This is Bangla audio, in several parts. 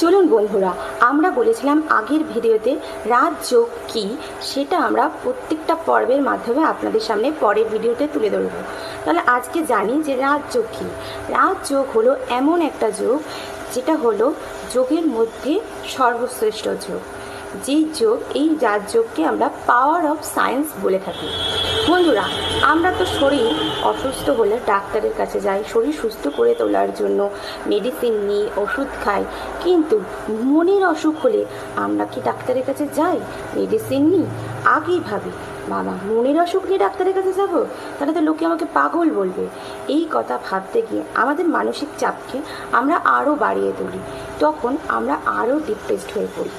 চলুন বন্ধুরা, আমরা বলেছিলাম আগের ভিডিওতে রাজযোগ কী সেটা আমরা প্রত্যেকটা পর্বের মাধ্যমে আপনাদের সামনে পরের ভিডিওতে তুলে ধরব। তাহলে আজকে জানি যে রাজযোগ কী। রাজযোগ হলো এমন একটা যোগ যেটা হলো যোগের মধ্যে সর্বশ্রেষ্ঠ যোগ। যেই যোগ, এই রাজযোগকে আমরা পাওয়ার অফ সায়েন্স বলে থাকি। বন্ধুরা, আমরা তো শরীর অসুস্থ হলে ডাক্তারের কাছে যাই, শরীর সুস্থ করে তোলার জন্য মেডিসিন নিই, ওষুধ খাই। কিন্তু মনের অসুখ হলে আমরা কি ডাক্তারের কাছে যাই, মেডিসিন নিই? আগেই ভাবি, বাবা মনের অসুখ নিয়ে ডাক্তারের কাছে যাব, তাহলে তো লোকে আমাকে পাগল বলবে। এই কথা ভাবতে গিয়ে আমাদের মানসিক চাপকে আমরা আরও বাড়িয়ে তুলি, তখন আমরা আরও ডিপ্রেসড হয়ে পড়ি।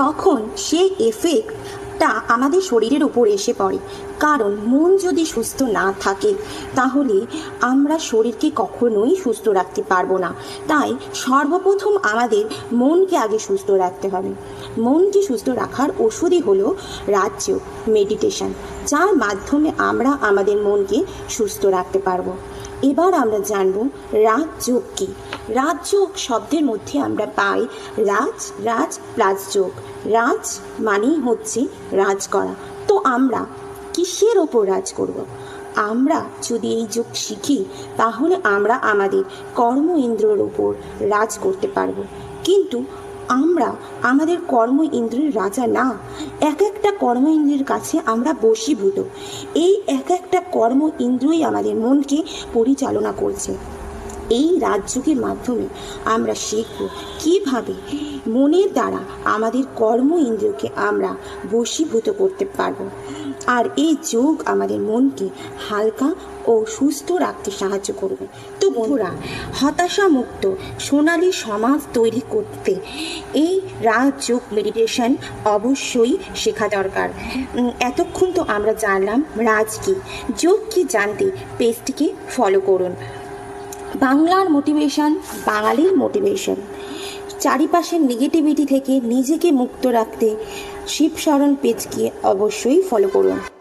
তখন সেই এফেক্টটা আমাদের শরীরের উপর এসে পড়ে। কারণ মন যদি সুস্থ না থাকে তাহলে আমরা শরীরকে কখনোই সুস্থ রাখতে পারবো না। তাই সর্বপ্রথম আমাদের মনকে আগে সুস্থ রাখতে হবে। মনকে সুস্থ রাখার ওষুধই হলো রাজযোগ, মেডিটেশন, যার মাধ্যমে আমরা আমাদের মনকে সুস্থ রাখতে পারবো। এবার আমরা জানব রাজযোগ কী। রাজযোগ শব্দের মধ্যে আমরা পাই রাজ প্লাস যোগ। রাজ মানেই হচ্ছে রাজ করা। তো আমরা কিসের ওপর রাজ করব? আমরা যদি এই যোগ শিখি তাহলে আমরা আমাদের কর্ম ইন্দ্রিয়ের ওপর রাজ করতে পারবো। কিন্তু আমরা আমাদের কর্ম ইন্দ্রিয়ের রাজা না। এক একটা কর্ম ইন্দ্রিয়ের কাছে আমরা বশীভূত। এই এক একটা কর্ম ইন্দ্রিয়ই আমাদের মনকে পরিচালনা করছে। এই রাজযোগের মাধ্যমে আমরা শিখব কীভাবে মনের দ্বারা আমাদের কর্ম ইন্দ্রিয়কে আমরা বশীভূত করতে পারব। আর এই যোগ আমাদের মনকে হালকা ও সুস্থ রাখতে সাহায্য করবে। তো বন্ধুরা, হতাশামুক্ত সোনালী সমাজ তৈরি করতে এই রাজযোগ মেডিটেশন অবশ্যই শেখা দরকার। এতক্ষণ তো আমরা জানলাম রাজ কী, যোগ কী জানতে পেজটিকে ফলো করুন। বাংলার মোটিভেশন, বাঙালির মোটিভেশন। চারিপাশের নেগেটিভিটি থেকে নিজেকে মুক্ত রাখতে শিবশরণ পেজকে অবশ্যই ফলো করুন।